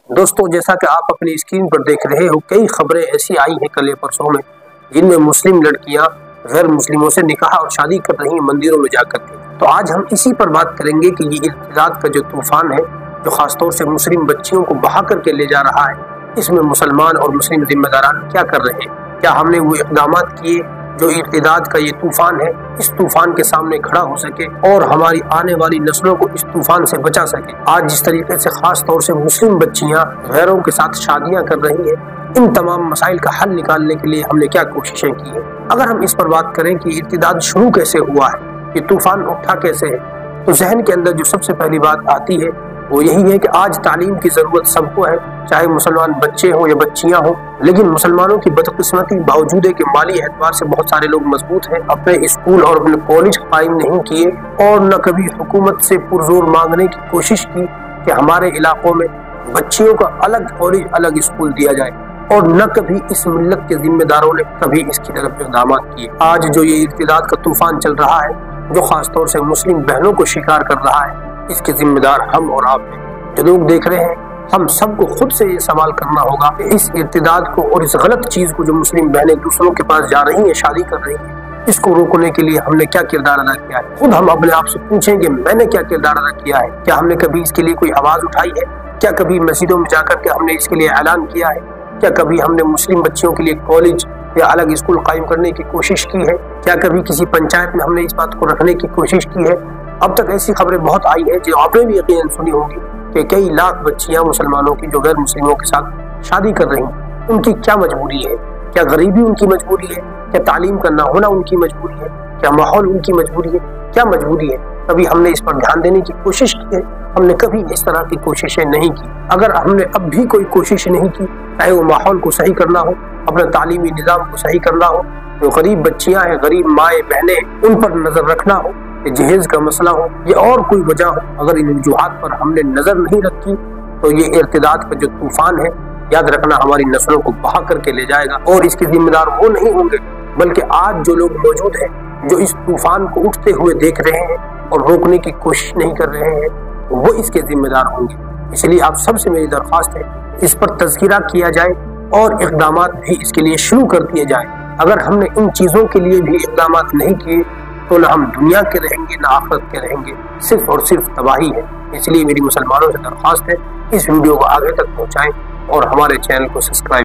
दोस्तों, जैसा कि आप अपनी स्क्रीन पर देख रहे हो, कई खबरें ऐसी आई हैं कल या परसों में जिनमें मुस्लिम लड़कियां गैर मुस्लिमों से निकाह और शादी कर रही हैं मंदिरों में जाकर के। तो आज हम इसी पर बात करेंगे कि ये इर्तिदाद का जो तूफान है, जो खासतौर से मुस्लिम बच्चियों को बहा करके ले जा रहा है, इसमें मुसलमान और मुस्लिम जिम्मेदारान क्या कर रहे हैं? क्या हमने वो इक़दाम किए जो इर्तिदाद का ये तूफान है, इस तूफान के सामने खड़ा हो सके और हमारी आने वाली नस्लों को इस तूफान से बचा सके? आज जिस तरीके से खास तौर से मुस्लिम बच्चियां गैरों के साथ शादियां कर रही हैं, इन तमाम मसाइल का हल निकालने के लिए हमने क्या कोशिशें की हैं? अगर हम इस पर बात करें कि इर्तिदाद शुरू कैसे हुआ है, ये तूफान उठा कैसे है, तो जहन के अंदर जो सबसे पहली बात आती है वो यही है कि आज तालीम की जरूरत सबको है, चाहे मुसलमान बच्चे हों या बच्चियां हों। लेकिन मुसलमानों की बदकिस्मती बावजूद है कि माली एतबार से बहुत सारे लोग मजबूत हैं, अपने स्कूल और अपने कॉलेज कायम नहीं किए और न कभी हुकूमत से पुरजोर मांगने की कोशिश की कि हमारे इलाकों में बच्चियों का अलग कॉलेज अलग स्कूल दिया जाए, और न कभी इस मिल्लत के जिम्मेदारों ने कभी इसकी तरफ इक़दाम किए। आज जो ये इर्तिदाद का तूफान चल रहा है, जो खासतौर से मुस्लिम बहनों को शिकार कर रहा है, इसके जिम्मेदार हम और आप हैं। जो लोग देख रहे हैं, हम सबको खुद से ये सवाल करना होगा कि इस इर्तिदाद को और इस गलत चीज को जो मुस्लिम बहनें दूसरों के पास जा रही हैं, शादी कर रही हैं, इसको रोकने के लिए हमने क्या किरदार अदा किया है। खुद हम अपने आप से पूछें कि मैंने क्या किरदार अदा किया है। क्या हमने कभी इसके लिए कोई आवाज उठाई है? क्या कभी मस्जिदों में जाकर के हमने इसके लिए ऐलान किया है? क्या कभी हमने मुस्लिम बच्चियों के लिए कॉलेज या अलग स्कूल कायम करने की कोशिश की है? क्या कभी किसी पंचायत में हमने इस बात को रखने की कोशिश की है? अब तक ऐसी खबरें बहुत आई है जो आपने भी यकीनन सुनी होगी कि कई लाख बच्चियां मुसलमानों की जो गैर मुस्लिमों के साथ शादी कर रही हैं। उनकी क्या मजबूरी है? क्या गरीबी उनकी मजबूरी है? क्या तालीम का ना होना उनकी मजबूरी है? क्या माहौल उनकी मजबूरी है? क्या मजबूरी है? कभी हमने इस पर ध्यान देने की कोशिश की है? हमने कभी इस तरह की कोशिशें नहीं की। अगर हमने अब भी कोई कोशिश नहीं की, चाहे वो माहौल को सही करना हो, अपने तालीमी निज़ाम को सही करना हो, जो गरीब बच्चियां हैं, गरीब माएँ बहनें, उन पर नजर रखना हो, जहेज का मसला हो या और कोई वजह हो, अगर इन वजूहात पर हमने नजर नहीं रखी तो ये इर्तिदाद का जो तूफान है, याद रखना, हमारी नस्लों को बहा करके ले जाएगा। और इसके जिम्मेदार वो नहीं होंगे, बल्कि आज जो लोग मौजूद हैं, जो इस तूफान को उठते हुए देख रहे हैं और रोकने की कोशिश नहीं कर रहे हैं, वो इसके जिम्मेदार होंगे। इसलिए आप सबसे मेरी दरख्वास्त है, इस पर तज़किरा किया जाए और इक़दाम भी इसके लिए शुरू कर दिए जाए। अगर हमने इन चीज़ों के लिए भी इक़दाम नहीं किए तो न हम दुनिया के रहेंगे न आखिरत के रहेंगे, सिर्फ और सिर्फ तबाही है। इसलिए मेरी मुसलमानों से दरख्वास्त है, इस वीडियो को आगे तक पहुंचाएं और हमारे चैनल को सब्सक्राइब